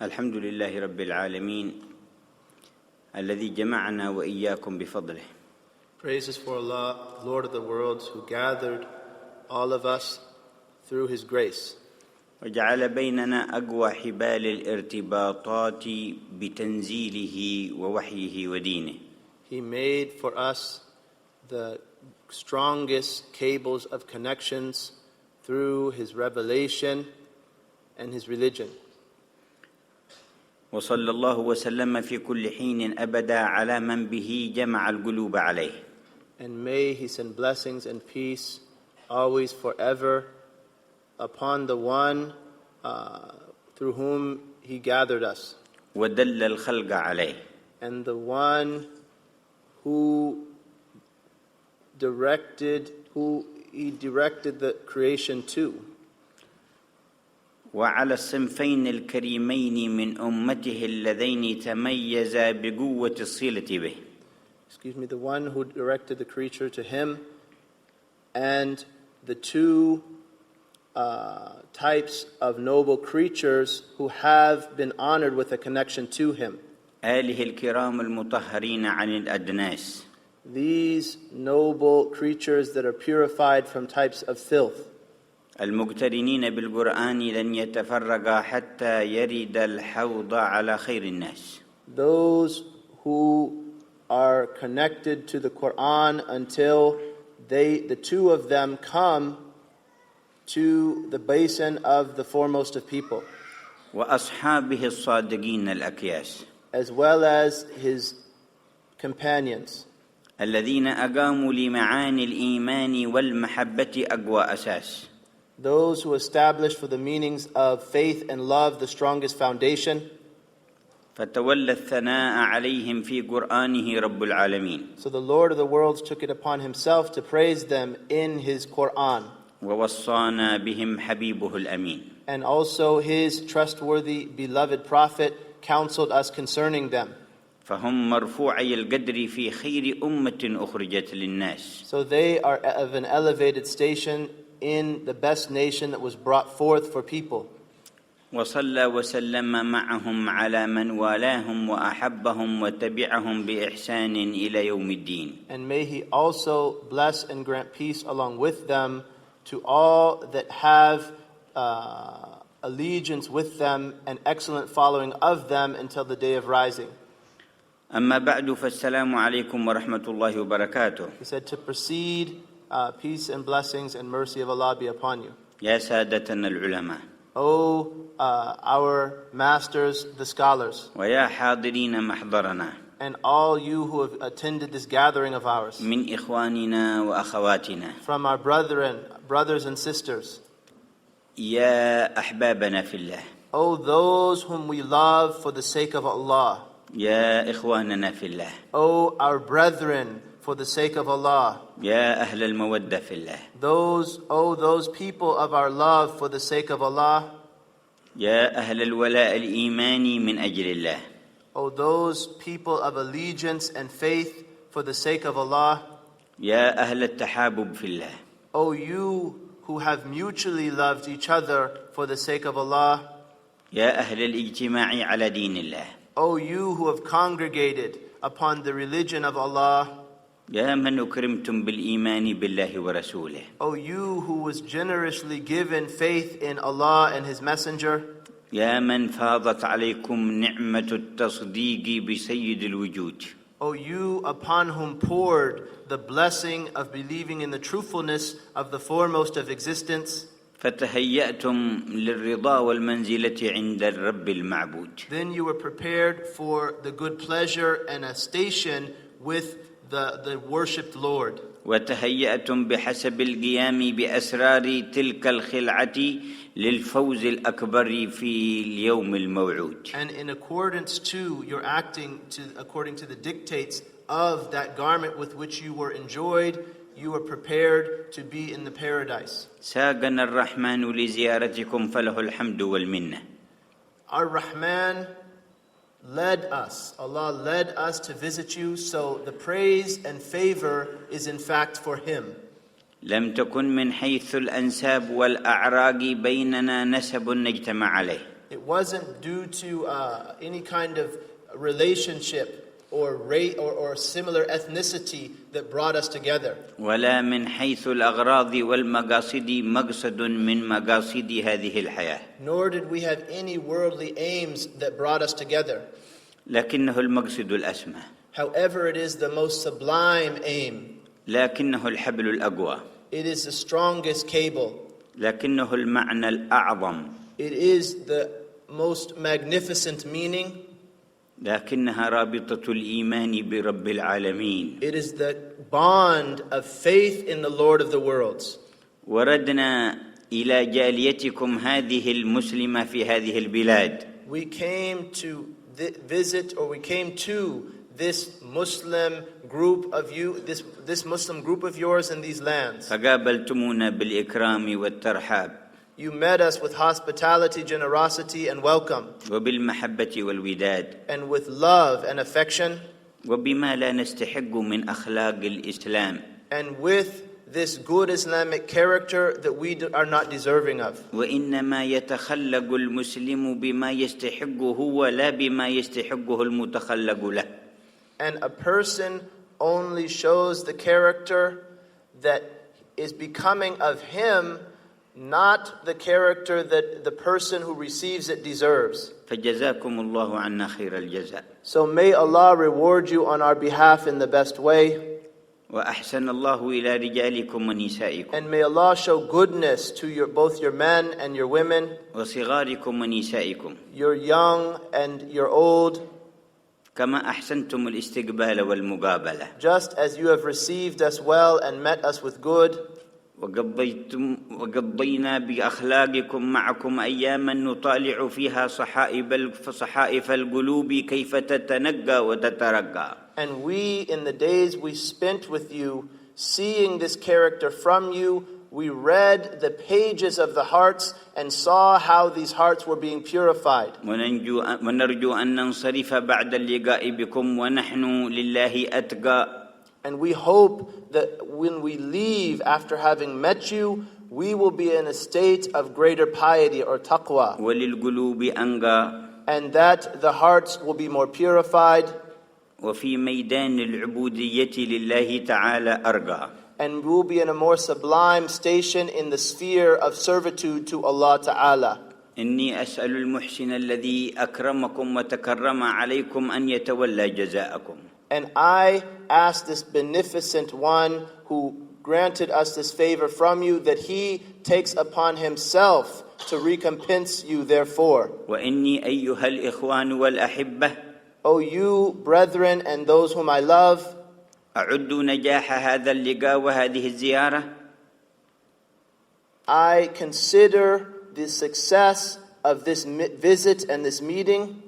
الحمد لله رب العالمين الذي جمعنا وإياكم بفضله. Praises for Allah, Lord of the worlds, who gathered all of us through His grace. وجعل بيننا أقوى حبال الارتباطات بتنزيله ووحيه ودينه. He made for us the strongest cables of connections through His revelation and His religion. وصلى الله وسلم في كل حين أبدا على من به جمع القلوب عليه. And may He send blessings and peace always forever upon the one through whom He gathered us. ودل الخلق عليه. And the one who He directed the creation to. وعلى الصنفين الكريمين من أمته اللذين تميزا بقوة الصلة به. The one who directed the creature to Him, and the two types of noble creatures who have been honored with a connection to Him. آله الكرام المطهرين عن الأدناس. These noble creatures that are purified from types of filth. المقترنين بالقرآن لن يتفرقا حتى يرد الحوض على خير الناس. Those who are connected to the Quran until the two of them come to the basin of the foremost of people. وأصحابه الصادقين الأكياس. As well as His companions. الذين أقاموا لمعاني الإيمان والمحبة أقوى أساس. Those who establish for the meanings of faith and love the strongest foundation. فتولى الثناء عليهم في قرآنه رب العالمين. So the Lord of the worlds took it upon Himself to praise them in His Quran. ووصانا بهم حبيبه الأمين. And also His trustworthy beloved Prophet counseled us concerning them. فهم مرفوعي القدر في خير أمة أخرجت للناس. So they are of an elevated station in the best nation that was brought forth for people. وصلى وسلم معهم على من والاهم وأحبهم وتبعهم بإحسان إلى يوم الدين. And may He also bless and grant peace along with them to all that have allegiance with them and excellent following of them until the day of rising. أما بعد فالسلام عليكم ورحمة الله وبركاته. He said to proceed, peace and blessings and mercy of Allah be upon you. يا سادتنا العلماء. O our masters, the scholars. ويا حاضرين محضرنا. And all you who have attended this gathering of ours. من إخواننا وأخواتنا. From our brothers and sisters. يا أحبابنا في الله. O those whom we love for the sake of Allah. يا إخواننا في الله. O our brethren for the sake of Allah. يا أهل المودة في الله. Those people of our love for the sake of Allah. يا أهل الولاء الإيماني من أجل الله. O those people of allegiance and faith for the sake of Allah. يا أهل التحابب في الله. O you who have mutually loved each other for the sake of Allah. يا أهل الاجتماع على دين الله. O you who have congregated upon the religion of Allah. يا من أكرمتم بالإيمان بالله ورسوله. O you who was generously given faith in Allah and His Messenger. يا من فاضت عليكم نعمة التصديق بسيد الوجود. O you upon whom poured the blessing of believing in the truthfulness of the foremost of existence. فتهيأتم للرضا والمنزلة عند الرب المعبود. Then you were prepared for the good pleasure and a station with the worshipped Lord. وتهيأتم بحسب القيام بأسرار تلك الخلعة للفوز الأكبر في اليوم الموعود. And in accordance to your acting according to the dictates of that garment with which you were enjoyed, you were prepared to be in the paradise. ساقنا الرحمن لزيارتكم فله الحمد والمنة. Our Rahman led us, Allah led us to visit you, so the praise and favor is in fact for Him. لم تكن من حيث الأنساب والأعراق بيننا نسب نجتمع عليه. It wasn't due to any kind of relationship or race or similar ethnicity that brought us together. ولا من حيث الأغراض والمقاصد مقصد من مقاصد هذه الحياة. Nor did we have any worldly aims that brought us together. لكنه المقصد الأسمى. However, it is the most sublime aim. لكنه الحبل الأقوى. It is the strongest cable. لكنه المعنى الأعظم. It is the most magnificent meaning. لكنها رابطة الإيمان برب العالمين. It is the bond of faith in the Lord of the worlds. وردنا إلى جاليتكم هذه المسلمة في هذه البلاد. We came to visit, or we came to this Muslim group of you, this Muslim group of yours in these lands. فقابلتمونا بالإكرام والترحاب. You met us with hospitality, generosity, and welcome, وبالمحبة والوداد. and with love and affection, وبما لا نستحق من أخلاق الإسلام. and with this good Islamic character that we are not deserving of. وإنما يتخلق المسلم بما يستحقه ولا بما يستحقه المتخلق له. And a person only shows the character that is becoming of him, not the character that the person who receives it deserves. فجزاكم الله عنا خير الجزاء. So may Allah reward you on our behalf in the best way. وأحسن الله إلى رجالكم ونسائكم. And may Allah show goodness to both your men and your women, وصغاركم ونسائكم. your young and your old, كما أحسنتم الاستقبال والمقابلة. just as you have received us well and met us with good. وقضينا بأخلاقكم معكم أياما نطالع فيها صحائف القلوب كيف تتنقى وتترقى. And we, in the days we spent with you, seeing this character from you, we read the pages of the hearts and saw how these hearts were being purified. ونرجو أن ننصرف بعد اللقاء بكم ونحن لله أتقى. And we hope that when we leave after having met you, we will be in a state of greater piety or taqwa. وللقلوب أنقى. And that the hearts will be more purified. وفي ميدان العبودية لله تعالى أرقى. And we will be in a more sublime station in the sphere of servitude to Allah Ta'ala. إني أسأل المحسن الذي أكرمكم وتكرم عليكم أن يتولى جزاءكم. And I ask this beneficent one who granted us this favor from you that he takes upon himself to recompense you therefore. وإني أيها الإخوان والأحبة. O you brethren and those whom I love, أعد نجاح هذا اللقاء وهذه الزيارة. I consider the success of this visit and this meeting.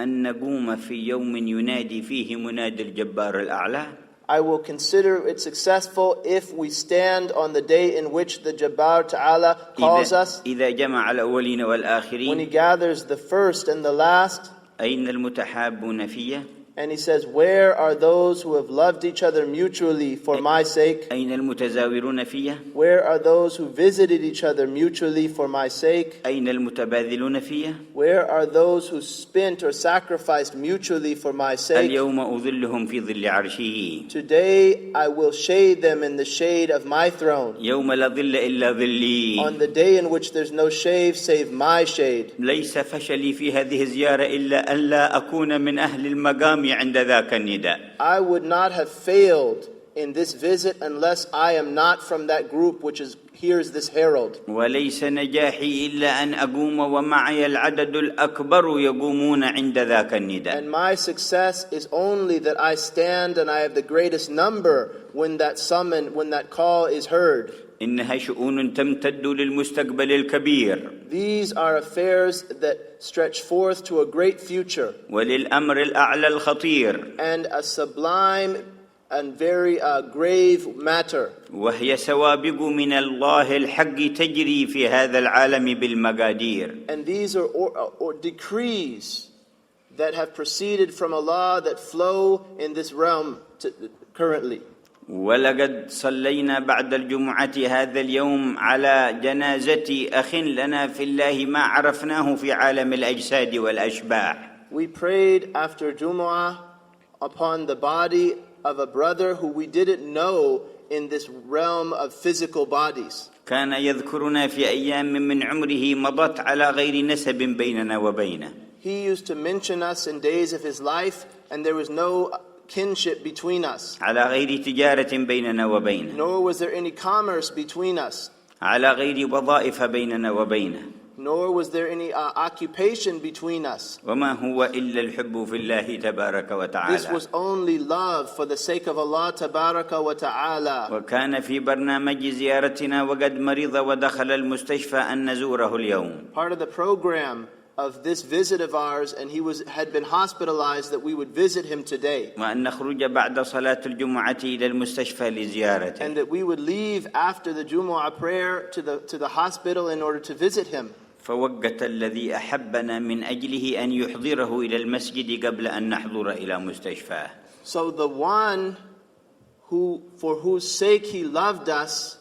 أن نقوم في يوم ينادي فيه منادي الجبار الأعلى. I will consider it successful if we stand on the day in which the Jabbar Ta'ala calls us. إذا جمع الأولين والآخرين. When he gathers the first and the last. أين المتحابون فيه. And he says, where are those who have loved each other mutually for my sake? أين المتزاورون فيه. Where are those who visited each other mutually for my sake? أين المتبادلون فيه. Where are those who spent or sacrificed mutually for my sake? اليوم أظلهم في ظل عرشه. Today I will shade them in the shade of my throne. يوم لا ظل إلا ظلي. On the day in which there's no shade save my shade. ليس فشلي في هذه الزيارة إلا أن لا أكون من أهل المقام عند ذاك النداء. I would not have failed in this visit unless I am not from that group which hears this herald. وليس نجاحي إلا أن أقوم ومعي العدد الأكبر يقومون عند ذاك النداء. And my success is only that I stand and I have the greatest number when that call is heard. إنها شؤون تمتد للمستقبل الكبير. These are affairs that stretch forth to a great future. وللأمر الأعلى الخطير. And a sublime and very grave matter. وهي سوابق من الله الحق تجري في هذا العالم بالمقادير. And these are or decrees that have proceeded from Allah that flow in this realm currently. ولقد صلينا بعد الجمعة هذا اليوم على جنازة أخ لنا في الله ما عرفناه في عالم الأجساد والأشباح. We prayed after Jumu'ah upon the body of a brother who we didn't know in this realm of physical bodies. كان يذكرنا في أيام من عمره مضت على غير نسب بيننا وبينه. He used to mention us in days of his life, and there was no kinship between us. على غير تجارة بيننا وبينه. Nor was there any commerce between us. على غير وظائف بيننا وبينه. Nor was there any occupation between us. وما هو إلا الحب في الله تبارك وتعالى. This was only love for the sake of Allah tabaraka wa ta'ala. وكان في برنامج زيارتنا وقد مرض ودخل المستشفى أن نزوره اليوم. Part of the program of this visit of ours, and he had been hospitalized, that we would visit him today. وأن نخرج بعد صلاة الجمعة إلى المستشفى لزيارته. And that we would leave after the Jumu'ah prayer to the hospital in order to visit him. فوقت الذي أحبنا من أجله أن يحضره إلى المسجد قبل أن نحضر إلى مستشفاه. So the one for whose sake he loved us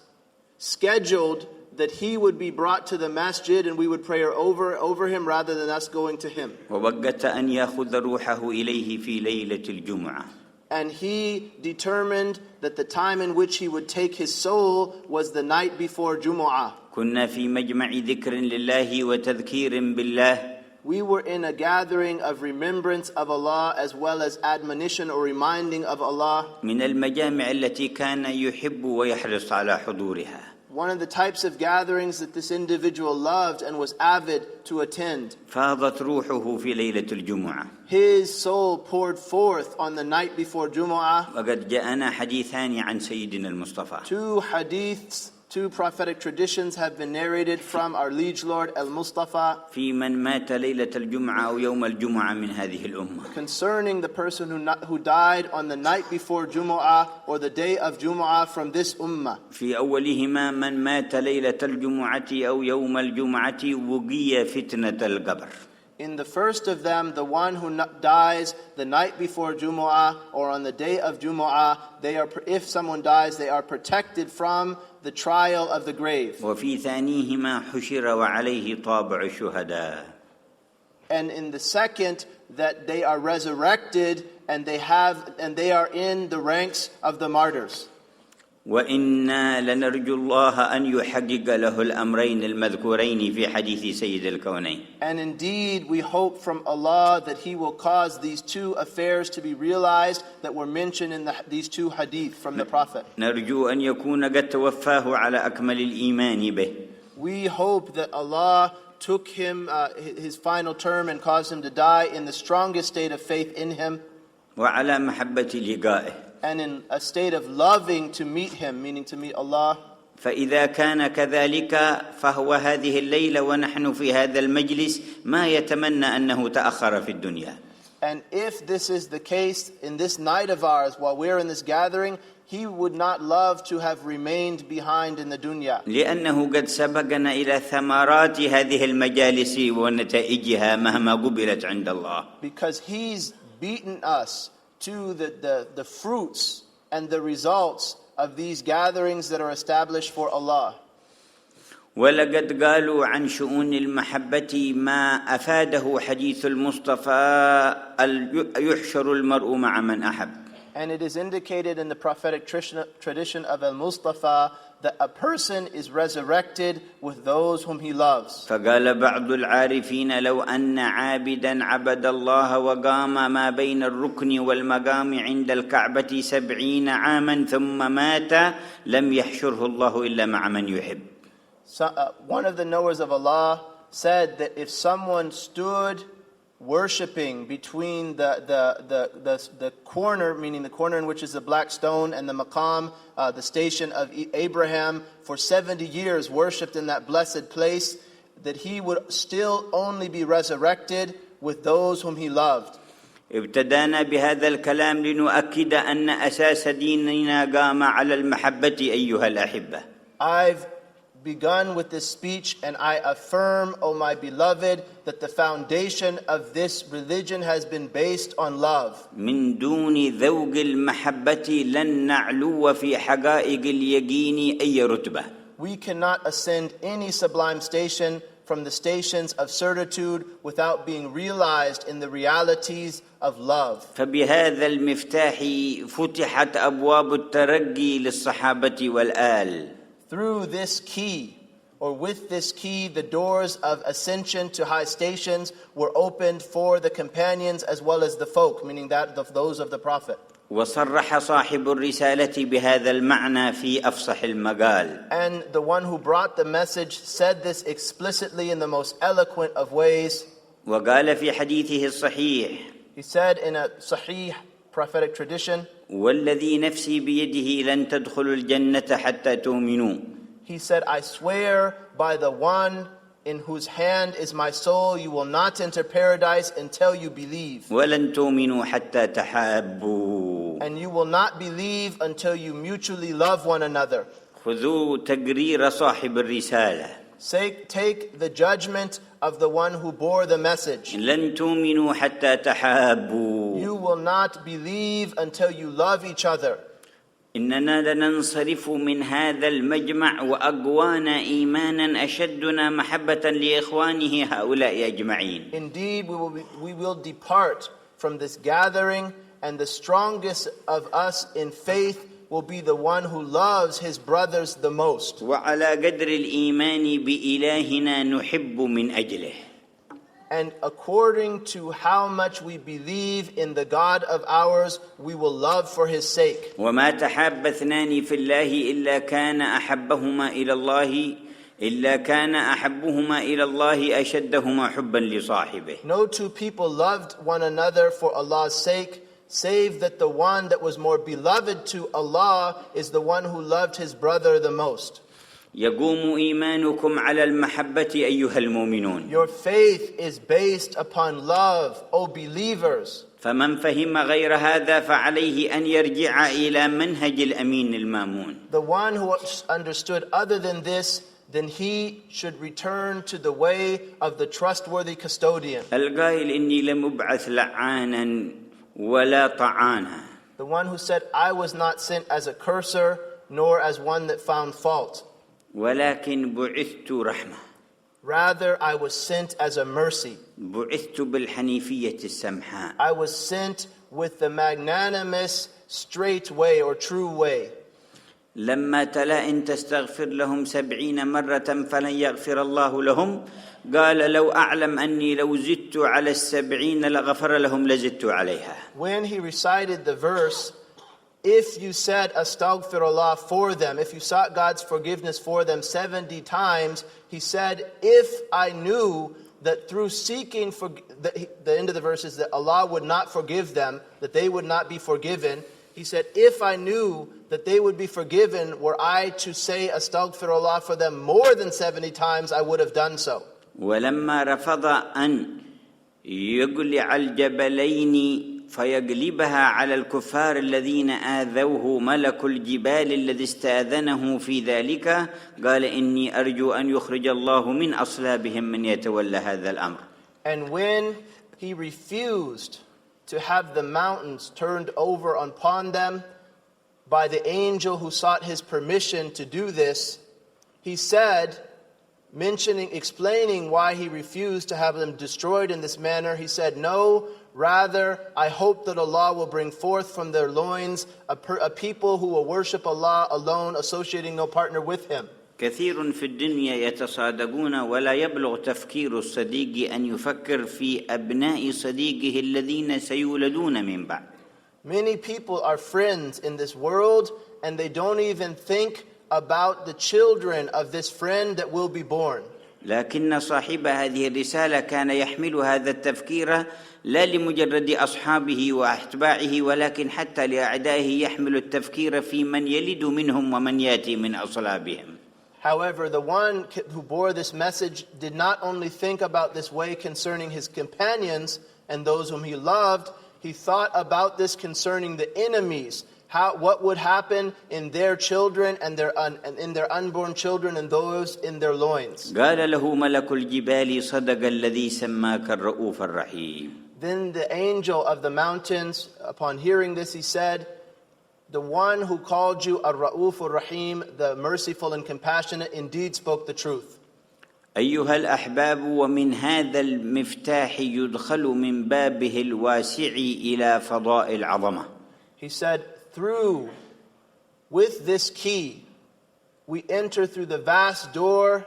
scheduled that he would be brought to the masjid and we would pray over him rather than us going to him. ووقت أن يأخذ روحه إليه في ليلة الجمعة. And he determined that the time in which he would take his soul was the night before Jumu'ah. كنا في مجمع ذكر لله وتذكير بالله. We were in a gathering of remembrance of Allah as well as admonition or reminding of Allah. من المجامع التي كان يحب ويحرص على حضورها. One of the types of gatherings that this individual loved and was avid to attend. فاضت روحه في ليلة الجمعة. His soul poured forth on the night before Jumu'ah. وقد جاءنا حديثان عن سيدنا المصطفى. Two prophetic traditions have been narrated from our liege Lord Al-Mustafa في من مات ليلة الجمعة أو يوم الجمعة من هذه الأمة. concerning the person who died on the night before Jumu'ah or the day of Jumu'ah from this ummah. في أولهما من مات ليلة الجمعة أو يوم الجمعة وقي فتنة القبر. In the first of them, the one who dies the night before Jumu'ah or on the day of Jumu'ah, if someone dies, they are protected from the trial of the grave. وفي ثانيهما حشر وعليه طابع الشهداء. And in the second, that they are resurrected and they are in the ranks of the martyrs. وإنا لنرجو الله أن يحقق له الأمرين المذكورين في حديث سيد الكونين. And indeed, we hope from Allah that He will cause these two affairs to be realized that were mentioned in these two hadith from the Prophet. نرجو أن يكون قد توفاه على أكمل الإيمان به. We hope that Allah took him his final term and caused him to die in the strongest state of faith in Him. وعلى محبة لقائه. And in a state of loving to meet Him, meaning to meet Allah. فإذا كان كذلك فهو هذه الليلة ونحن في هذا المجلس ما يتمنى أنه تأخر في الدنيا. And if this is the case in this night of ours while we're in this gathering, he would not love to have remained behind in the dunya. لأنه قد سبقنا إلى ثمرات هذه المجالس ونتائجها مهما قبلت عند الله. Because he's beaten us to the fruits and the results of these gatherings that are established for Allah. ولقد قالوا عن شؤون المحبة ما أفاده حديث المصطفى يحشر المرء مع من أحب. And it is indicated in the prophetic tradition of Al-Mustafa that a person is resurrected with those whom he loves. فقال بعض العارفين لو أن عابدا عبد الله وقام ما بين الركن والمقام عند الكعبة 70 عاما ثم مات لم يحشره الله إلا مع من يحب. So, one of the knowers of Allah said that if someone stood worshipping between the corner, meaning the corner in which is the black stone, and the maqam, the station of Abraham, for 70 years worshipped in that blessed place, that he would still only be resurrected with those whom he loved. ابتدأنا بهذا الكلام لنؤكد أن أساس ديننا قام على المحبة أيها الأحبة. I've begun with this speech, and I affirm, O my beloved, that the foundation of this religion has been based on love. من دون ذوق المحبة لن نعلو في حقائق اليقين أي رتبة. We cannot ascend any sublime station from the stations of certitude without being realized in the realities of love. فبهذا المفتاح فتحت أبواب الترقي للصحابة والآل. Through this key, or with this key, the doors of ascension to high stations were opened for the companions as well as the folk, meaning that of those of the Prophet. وصرح صاحب الرسالة بهذا المعنى في أفصح المقال. And the one who brought the message said this explicitly in the most eloquent of ways. وقال في حديثه الصحيح. He said in a sahih prophetic tradition, والذي نفسي بيده لن تدخلوا الجنة حتى تؤمنوا. He said, I swear by the one in whose hand is my soul, you will not enter paradise until you believe. ولن تؤمنوا حتى تحابوا. And you will not believe until you mutually love one another. خذوا تقرير صاحب الرسالة. Take the judgment of the one who bore the message. لن تؤمنوا حتى تحابوا. You will not believe until you love each other. إننا لننصرف من هذا المجمع وأقوانا إيمانا أشدنا محبة لإخوانه هؤلاء أجمعين. Indeed, we will depart from this gathering, and the strongest of us in faith will be the one who loves his brothers the most. وعلى قدر الإيمان بإلهنا نحب من أجله. And according to how much we believe in the God of ours, we will love for his sake. وما تحاب اثنان في الله إلا كان أحبهما إلى الله أشدهما حبا لصاحبه. No two people loved one another for Allah's sake, save that the one that was more beloved to Allah is the one who loved his brother the most. يقوم إيمانكم على المحبة أيها المؤمنون. Your faith is based upon love, O believers. فمن فهم غير هذا فعليه أن يرجع إلى منهج الأمين المامون. The one who understood other than this, then he should return to the way of the trustworthy custodian. القائل إني لم أبعث لعانا ولا طعانا. The one who said, I was not sent as a cursor, nor as one that found fault. ولكن بعثت رحمة. Rather, I was sent as a mercy. بعثت بالحنيفية السمحاء. I was sent with the magnanimous, straight way or true way. لما تلا إن تستغفر لهم 70 مرة فلن يغفر الله لهم قال لو أعلم أني لو زدت على 70 لغفر لهم لزدت عليها. When he recited the verse, if you said astaghfirullah for them, if you sought God's forgiveness for them 70 times, he said, if I knew that through seeking, the end of the verse is that Allah would not forgive them, that they would not be forgiven. He said, if I knew that they would be forgiven, were I to say astaghfirullah for them more than 70 times, I would have done so. ولما رفض أن يقلع الجبلين فيقلبها على الكفار الذين آذوه ملك الجبال الذي استأذنه في ذلك قال إني أرجو أن يخرج الله من أصلابهم من يتولى هذا الأمر. And when he refused to have the mountains turned over upon them by the angel who sought his permission to do this, he said, explaining why he refused to have them destroyed in this manner, he said, no, rather, I hope that Allah will bring forth from their loins a people who will worship Allah alone, associating no partner with him. كثير في الدنيا يتصادقون ولا يبلغ تفكير الصديق أن يفكر في أبناء صديقه الذين سيولدون من بعد. Many people are friends in this world, and they don't even think about the children of this friend that will be born. لكن صاحب هذه الرسالة كان يحمل هذا التفكير لا لمجرد أصحابه وأتباعه ولكن حتى لأعدائه يحمل التفكير في من يلد منهم ومن يأتي من أصلابهم. However, the one who bore this message did not only think about this way concerning his companions and those whom he loved, he thought about this concerning the enemies what would happen in their children and in their unborn children and those in their loins. قال له ملك الجبال صدق الذي سماك الرؤوف الرحيم. Then the angel of the mountains, upon hearing this, he said, the one who called you Ar-Ra'uf Ar-Rahim, the merciful and compassionate, indeed spoke the truth. أيها الأحباب، ومن هذا المفتاح يدخل من بابه الواسع إلى فضاء العظمة. He said, with this key, we enter through the vast door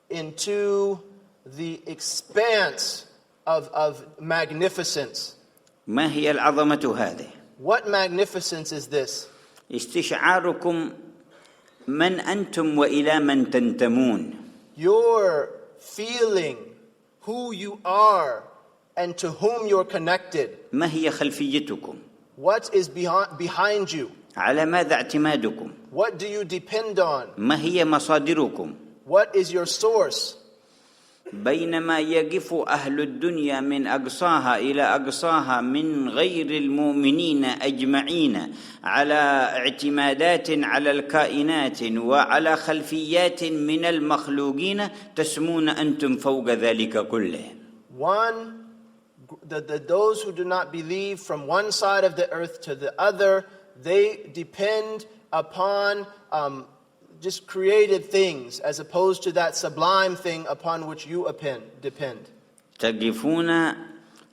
into the expanse of magnificence. ما هي العظمة هذه؟ What magnificence is this? استشعاركم من أنتم وإلى من تنتمون. Your feeling who you are and to whom you're connected. ما هي خلفيتكم؟ What is behind you? على ماذا اعتمادكم؟ What do you depend on? ما هي مصادركم؟ What is your source? بينما يقف أهل الدنيا من أقصاها إلى أقصاها من غير المؤمنين أجمعين على اعتمادات على الكائنات وعلى خلفيات من المخلوقين، تسمون أنتم فوق ذلك كله. Those who do not believe, from one side of the earth to the other, they depend upon just created things as opposed to that sublime thing upon which you depend. تقفون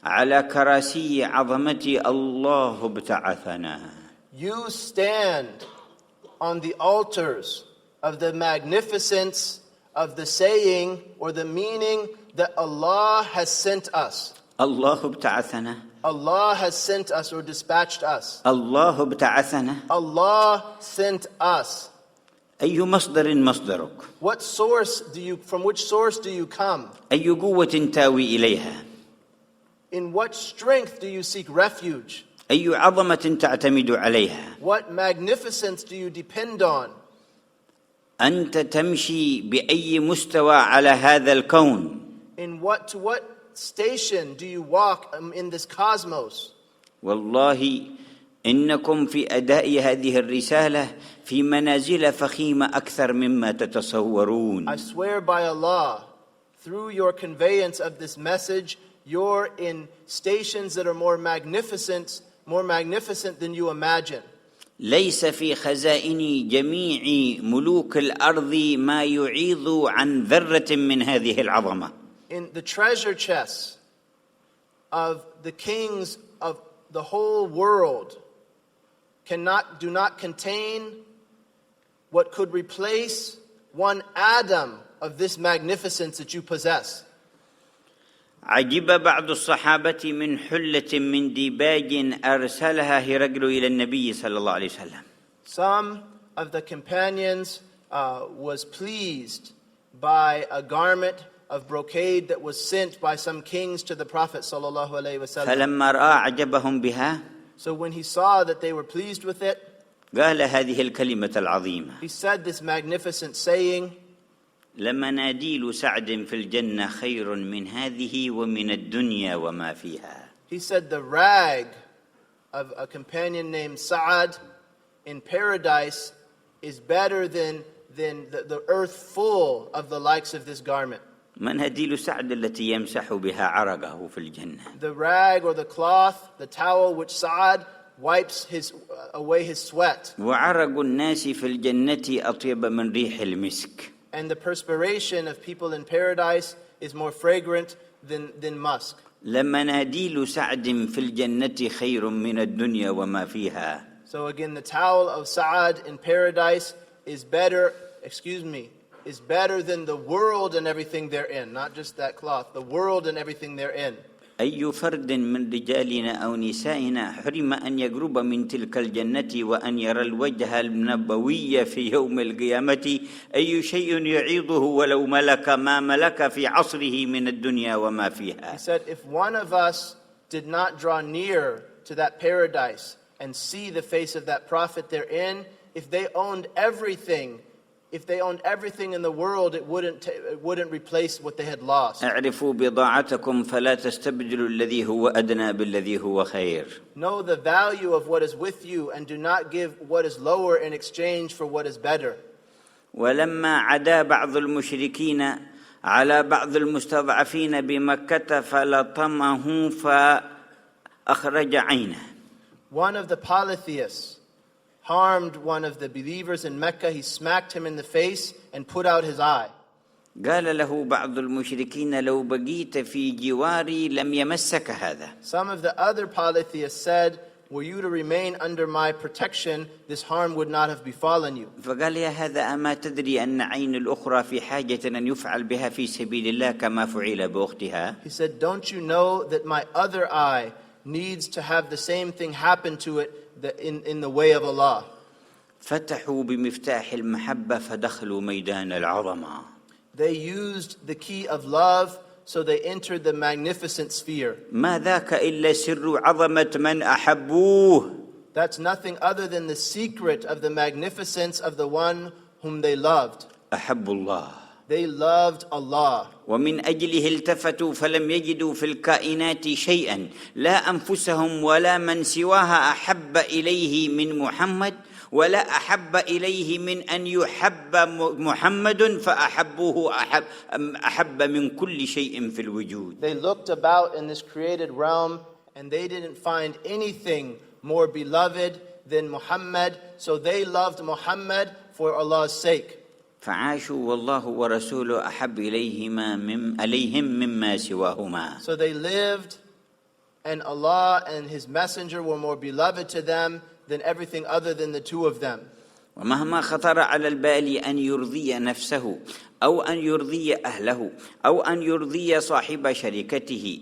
على كراسي عظمة الله ابتعثنا. You stand on the altars of the magnificence of the saying or the meaning that Allah has sent us. الله ابتعثنا. Allah has sent us or dispatched us. الله ابتعثنا. Allah sent us. أي مصدر مصدرك؟ What source from which source do you come? أي قوة تاوي إليها؟ In what strength do you seek refuge? أي عظمة تعتمد عليها؟ What magnificence do you depend on? أنت تمشي بأي مستوى على هذا الكون؟ To what station do you walk in this cosmos? والله إنكم في أداء هذه الرسالة في منازل فخيمة أكثر مما تتصورون. I swear by Allah, through your conveyance of this message, you're in stations that are more magnificent than you imagine. ليس في خزائن جميع ملوك الأرض ما يعيض عن ذرة من هذه العظمة. In the treasure chests of the kings of the whole world do not contain what could replace one atom of this magnificence that you possess. عجب بعض الصحابة من حلة من ديباج أرسلها هرقل إلى النبي صلى الله عليه وسلم. Some of the companions was pleased by a garment of brocade that was sent by some kings to the Prophet sallallahu alaihi wasallam. فلما رأى أعجبهم بها. So when he saw that they were pleased with it, قال هذه الكلمة العظيمة. He said this magnificent saying, لمناديل سعد في الجنة خير من هذه ومن الدنيا وما فيها. He said the rag of a companion named Sa'ad in paradise is better than the earth full of the likes of this garment. مناديل سعد التي يمسح بها عرقه في الجنة. The rag or the cloth, the towel which Sa'ad wipes away his sweat. وعرق الناس في الجنة أطيب من ريح المسك. And the perspiration of people in paradise is more fragrant than musk. لمناديل سعد في الجنة خير من الدنيا وما فيها. So again, the towel of Sa'ad in paradise is better than the world and everything therein. Not just that cloth, the world and everything therein. أي فرد من رجالنا أو نسائنا حرم أن يقرب من تلك الجنة وأن يرى الوجه النبوي في يوم القيامة أي شيء يعيضه ولو ملك ما ملك في عصره من الدنيا وما فيها. He said, if one of us did not draw near to that paradise and see the face of that prophet therein, if they owned everything if they owned everything in the world, it wouldn't replace what they had lost. اعرفوا بضاعتكم فلا تستبدلوا الذي هو أدنى بالذي هو خير. Know the value of what is with you and do not give what is lower in exchange for what is better. ولما عدا بعض المشركين على بعض المستضعفين بمكة فلطمه فأخرج عينه. One of the polytheists harmed one of the believers in Mecca. He smacked him in the face and put out his eye. قال له بعض المشركين لو بقيت في جواري لم يمسك هذا. Some of the other polytheists said, were you to remain under my protection, this harm would not have befallen you. فقال يا هذا أما تدري أن عين الأخرى في حاجة أن يفعل بها في سبيل الله كما فعل بأختها. He said, don't you know that my other eye needs to have the same thing happen to it in the way of Allah. فتحوا بمفتاح المحبة فدخلوا ميدان العظمة. They used the key of love, so they entered the magnificent sphere. ما ذاك إلا سر عظمة من أحبوه. That's nothing other than the secret of the magnificence of the one whom they loved. أحبوا الله. They loved Allah. ومن أجله التفتوا فلم يجدوا في الكائنات شيئا لا أنفسهم ولا من سواها أحب إليه من محمد ولا أحب إليه من أن يحب محمد فأحبوه أحب من كل شيء في الوجود. They looked about in this created realm and they didn't find anything more beloved than Muhammad, so they loved Muhammad for Allah's sake. فعاشوا والله ورسوله أحب إليهم مما سواهما. So they lived, and Allah and His Messenger were more beloved to them than everything other than the two of them. ومهما خطر على البال أن يرضي نفسه أو أن يرضي أهله أو أن يرضي صاحب شركته.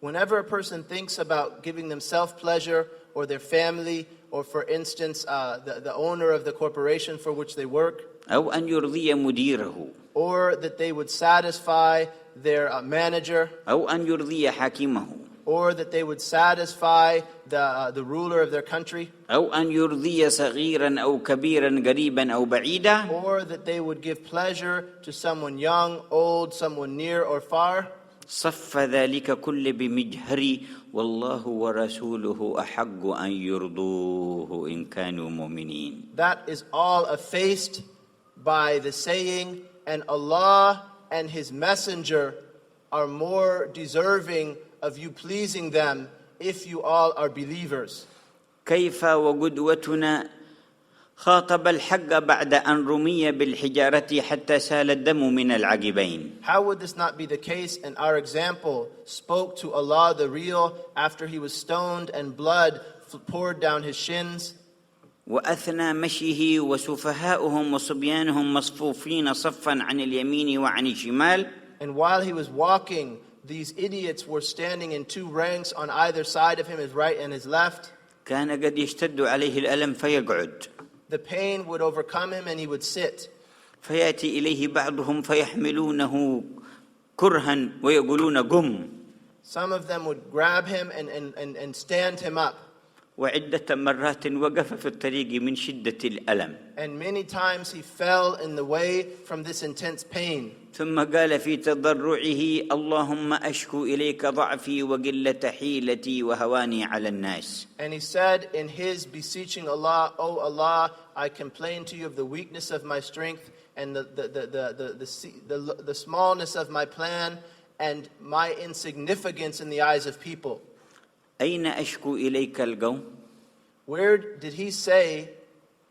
Whenever a person thinks about giving them self-pleasure or their family, or for instance, the owner of the corporation for which they work, أو أن يرضي مديره or that they would satisfy their manager, أو أن يرضي حاكمه or that they would satisfy the ruler of their country, أو أن يرضي صغيرا أو كبيرا قريبا أو بعيدا, or that they would give pleasure to someone young, old, someone near or far. صف ذلك كل بمجهر والله ورسوله أحق أن يرضوه إن كانوا مؤمنين. That is all effaced by the saying, and Allah and His Messenger are more deserving of you pleasing them if you all are believers. كيف وقدوتنا خاطب الحق بعد أن رمي بالحجارة حتى سال الدم من العقبين. How would this not be the case? And our example spoke to Allah the real after he was stoned and blood poured down his shins. وأثنى مشيه وسفهاؤهم وصبيانهم مصفوفين صفا عن اليمين وعن الشمال. And while he was walking, these idiots were standing in two ranks on either side of him, his right and his left. كان قد يشتد عليه الألم فيقعد. The pain would overcome him and he would sit. فيأتي إليه بعضهم فيحملونه كرها ويقولون قم. Some of them would grab him and stand him up. وعدة مرات وقف في الطريق من شدة الألم. And many times he fell in the way from this intense pain. ثم قال في تضرعه اللهم أشكو إليك ضعفي وقلة حيلتي وهواني على الناس. And he said in his beseeching Allah, O Allah, I complain to you of the weakness of my strength and the smallness of my plan and my insignificance in the eyes of people. أين أشكو إليك القوم؟ Where did he say,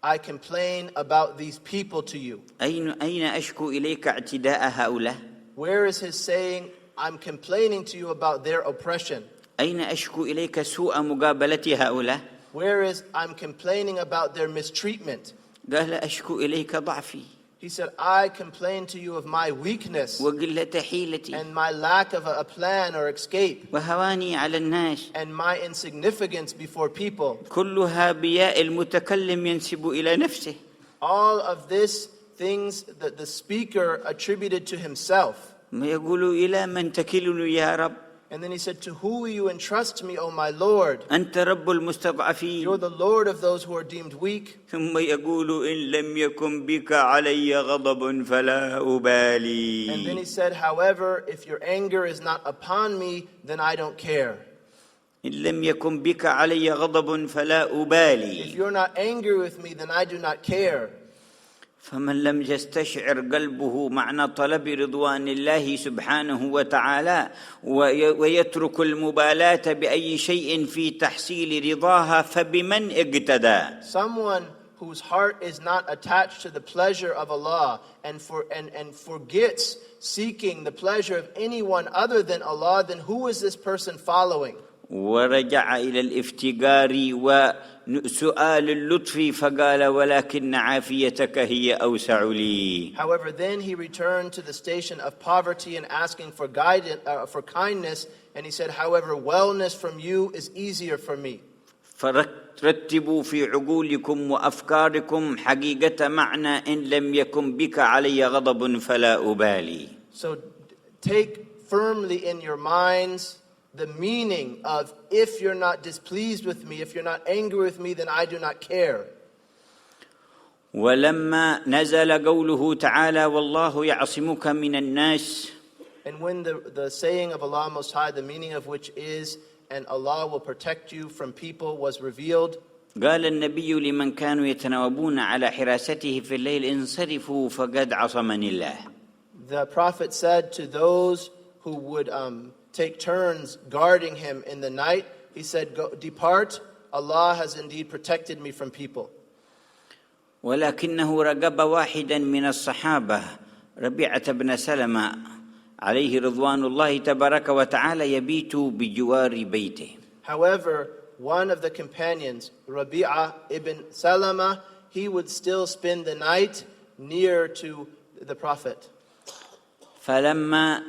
I complain about these people to you? أين أشكو إليك اعتداء هؤلاء؟ Where is his saying, I'm complaining to you about their oppression? أين أشكو إليك سوء مقابلة هؤلاء؟ Where is I'm complaining about their mistreatment? قال أشكو إليك ضعفي. He said, I complain to you of my weakness وقلة حيلتي and my lack of a plan or escape وهواني على الناس. and my insignificance before people. كلها بياء المتكلم ينسب إلى نفسه. All of this things that the speaker attributed to himself. ما يقول إلى من تكلني يا رب. And then he said, to who will you entrust me, O my Lord? أنت رب المستضعفين. You're the Lord of those who are deemed weak. ثم يقول إن لم يكن بك علي غضب فلا أبالي. And then he said, however, if your anger is not upon me, then I don't care. إن لم يكن بك علي غضب فلا If أبالي. you're not angry with me, then I do not care. فمن لم يستشعر قلبه معنى طلب رضوان الله سبحانه وتعالى ويترك المبالاة بأي شيء في تحصيل رضاها فبمن اقتدى. Someone whose heart is not attached to the pleasure of Allah and forgets seeking the pleasure of anyone other than Allah, then who is this person following? ورجع إلى الافتقار وسؤال اللطف فقال ولكن عافيتك هي أوسع لي. However, then he returned to the station of poverty and asking for guidance, for kindness, and he said, however, wellness from you is easier for me. فرتبوا في عقولكم وأفكاركم حقيقة معنى إن لم يكن بك علي غضب فلا أبالي. So take firmly in your minds the meaning of, if you're not displeased with me, if you're not angry with me, then I do not care. ولما نزل قوله تعالى والله يعصمك من الناس. And when the saying of Allah Most High, the meaning of which is, and Allah will protect you from people, was revealed, قال النبي لمن كانوا يتناوبون على حراسته في الليل انصرفوا فقد عصمني الله. the Prophet said to those who would take turns guarding him in the night, he said, go, depart, Allah has indeed protected me from people. ولكنه رغب واحدا من الصحابة ربيعة بن سلمة عليه رضوان الله تبارك وتعالى يبيت بجوار بيته. However, one of the companions, Rabi'ah ibn Salama, he would still spend the night near to the Prophet. فلما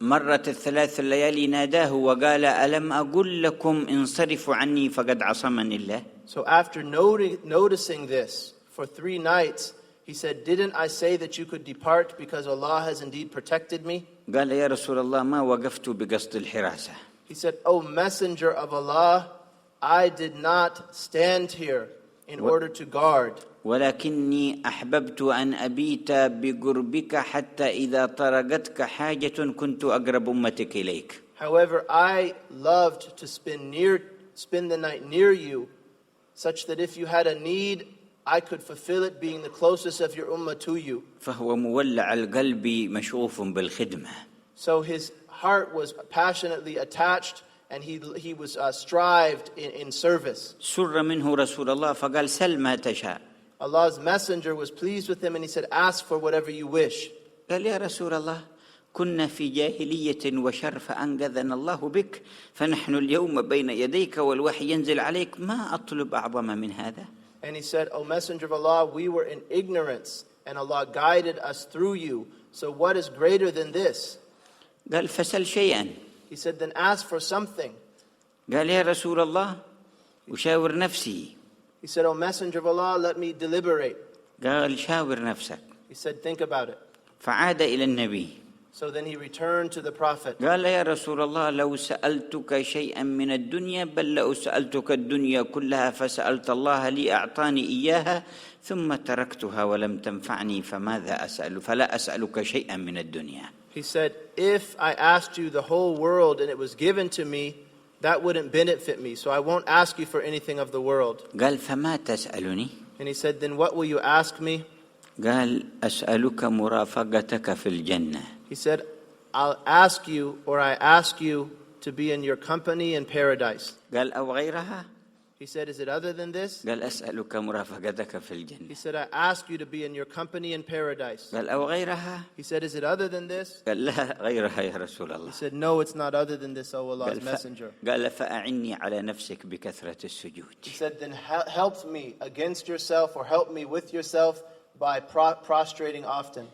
مرت الثلاث الليالي ناداه وقال ألم أقل لكم انصرفوا عني فقد عصمني الله. So after noticing this for 3 nights, he said, didn't I say that you could depart because Allah has indeed protected me? قال يا رسول الله ما وقفت بقصد الحراسة. He said, O Messenger of Allah, I did not stand here in order to guard. ولكني أحببت أن أبيت بقربك حتى إذا طرقتك حاجة كنت أقرب أمتك إليك. However, I loved to spend the night near you, such that if you had a need, I could fulfill it, being the closest of your ummah to you. فهو مولع القلب مشغوف بالخدمة. So his heart was passionately attached, and he was strived in service. سر منه رسول الله فقال سل ما تشاء. Allah's messenger was pleased with him, and he said, ask for whatever you wish. قال يا رسول الله كنا في جاهلية وشر فأنقذنا الله بك فنحن اليوم بين يديك والوحي ينزل عليك ما أطلب أعظم من هذا. And he said, O Messenger of Allah, we were in ignorance, and Allah guided us through you. So what is greater than this? قال فسل شيئا. He said, then ask for something. قال يا رسول الله أشاور نفسي. He said, O Messenger of Allah, let me deliberate. قال شاور نفسك. He said, think about it. فعاد إلى النبي. So then he returned to the Prophet. قال يا رسول الله لو سألتك شيئا من الدنيا بل لو سألتك الدنيا كلها فسألت الله لي أعطاني إياها ثم تركتها ولم تنفعني فلا أسألك شيئا من الدنيا. He said, if I asked you the whole world and it was given to me, that wouldn't benefit me. So I won't ask you for anything of the world. قال فما تسألني. And he said, then what will you ask me? قال أسألك مرافقتك في الجنة. He said, I'll ask you, or I ask you to be in your company in paradise. قال أو غيرها. He said, is it other than this? قال أسألك مرافقتك في الجنة. He said, I ask you to be in your company in paradise. قال أو غيرها. He said, is it other than this? قال لا غيرها يا رسول الله. He said, no, it's not other than this, O Allah's Messenger. قال فأعني على نفسك بكثرة السجود. He said, then help me against yourself, or help me with yourself by prostrating often.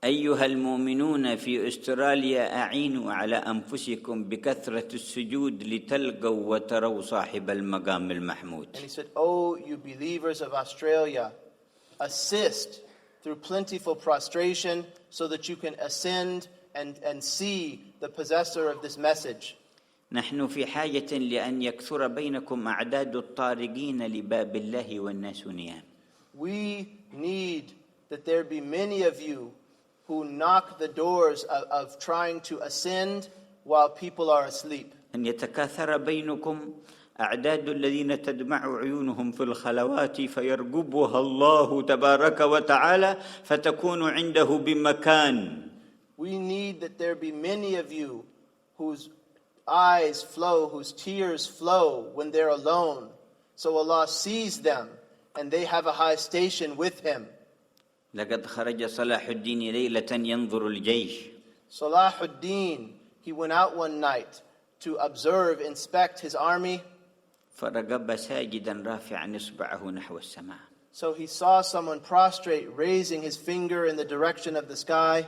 أيها المؤمنون في أستراليا أعينوا على أنفسكم بكثرة السجود لتلقوا وتروا صاحب المقام المحمود. And he said, oh, you believers of Australia, assist through plentiful prostration so that you can ascend and see the possessor of this message. نحن في حاجة لأن يكثر بينكم أعداد الطارقين لباب الله والناس نيام. We need that there be many of you who knock the doors of trying to ascend while people are asleep. أن يتكاثر بينكم أعداد الذين تدمع عيونهم في الخلوات فيرقبها الله تبارك وتعالى فتكون عنده بمكان. We need that there be many of you whose eyes flow, whose tears flow when they're alone. So Allah sees them and they have a high station with Him. لقد خرج صلاح الدين ليلة ينظر الجيش. Salahuddin, he went out one night to observe, inspect his army. فرقب ساجدا رافعا إصبعه نحو السماء. So he saw someone prostrate, raising his finger in the direction of the sky.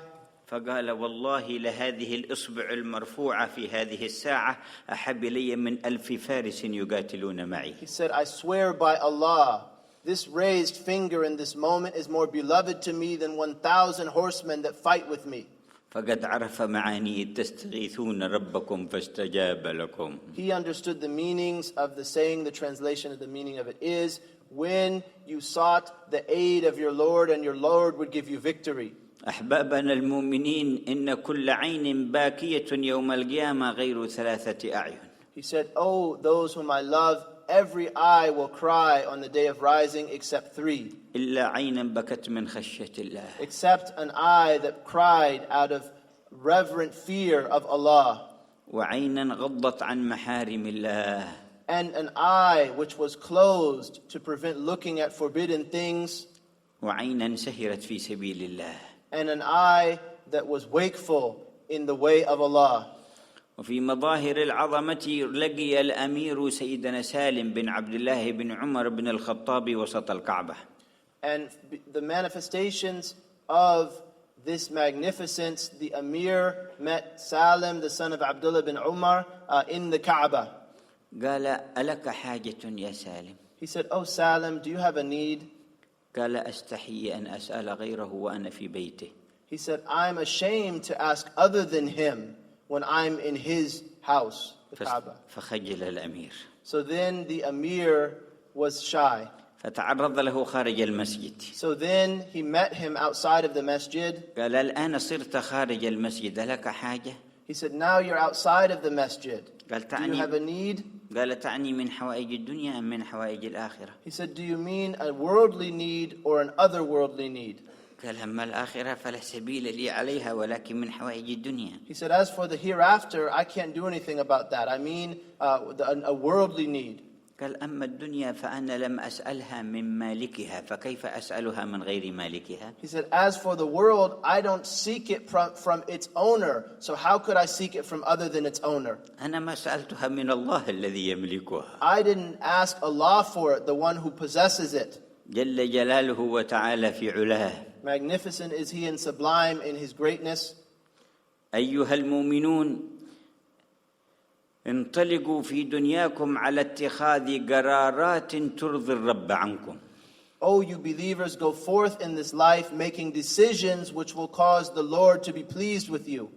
فقال والله لهذه الإصبع المرفوعة في هذه الساعة أحب إلي من 1000 فارس يقاتلون معي. He said, I swear by Allah, this raised finger in this moment is more beloved to me than 1,000 horsemen that fight with me. فقد عرف معاني تستغيثون ربكم فاستجاب لكم. He understood the meanings of the saying. The translation of the meaning of it is, when you sought the aid of your Lord and your Lord would give you victory. أحبابنا المؤمنين إن كل عين باكية يوم القيامة غير 3 أعين. He said, oh, those whom I love, every eye will cry on the day of rising except 3. إلا عينا بكت من خشية الله. Except an eye that cried out of reverent fear of Allah. وعينا غضت عن محارم الله. And an eye which was closed to prevent looking at forbidden things. وعينا سهرت في سبيل الله. And an eye that was wakeful in the way of Allah. وفي مظاهر العظمة لقي الأمير سيدنا سالم بن عبد الله بن عمر بن الخطاب وسط الكعبة. And the manifestations of this magnificence, the Amir met Salim, the son of Abdullah bin Umar, in the Kaaba. قال ألك حاجة يا سالم؟ He said, oh Salim, do you have a need? قال أستحي أن أسأل غيره وأنا في بيته. He said, I'm ashamed to ask other than him when I'm in his house, the Kaaba. فخجل الأمير. So then the Amir was shy. فتعرض له خارج المسجد. So then he met him outside of the masjid. قال الآن صرت خارج المسجد ألك حاجة؟ He said, now you're outside of the masjid. قال Do you have a need? قال تعني من حوائج الدنيا أم من حوائج الآخرة؟ He said, do you mean a worldly need or an otherworldly need? قال أما الآخرة فلا سبيل لي عليها ولكن من حوائج الدنيا. He said, as for the hereafter, I can't do anything about that. I mean a worldly need. قال أما الدنيا فأنا لم أسألها من مالكها فكيف أسألها من غير مالكها؟ He said, as for the world, I don't seek it from its owner. So how could I seek it from other than its owner? أنا ما سألتها من الله الذي يملكها. I didn't ask Allah for it, the one who possesses it. جل جلاله وتعالى في علاه. Magnificent is He and sublime in His greatness. أيها المؤمنون انطلقوا في دنياكم على اتخاذ قرارات ترضي الرب عنكم. Oh, you believers, go forth in this life making decisions which will cause the Lord to be pleased with you.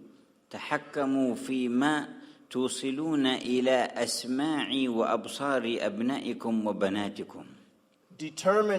تحكموا فيما توصلون إلى أسماع وأبصار أبنائكم وبناتكم. Determine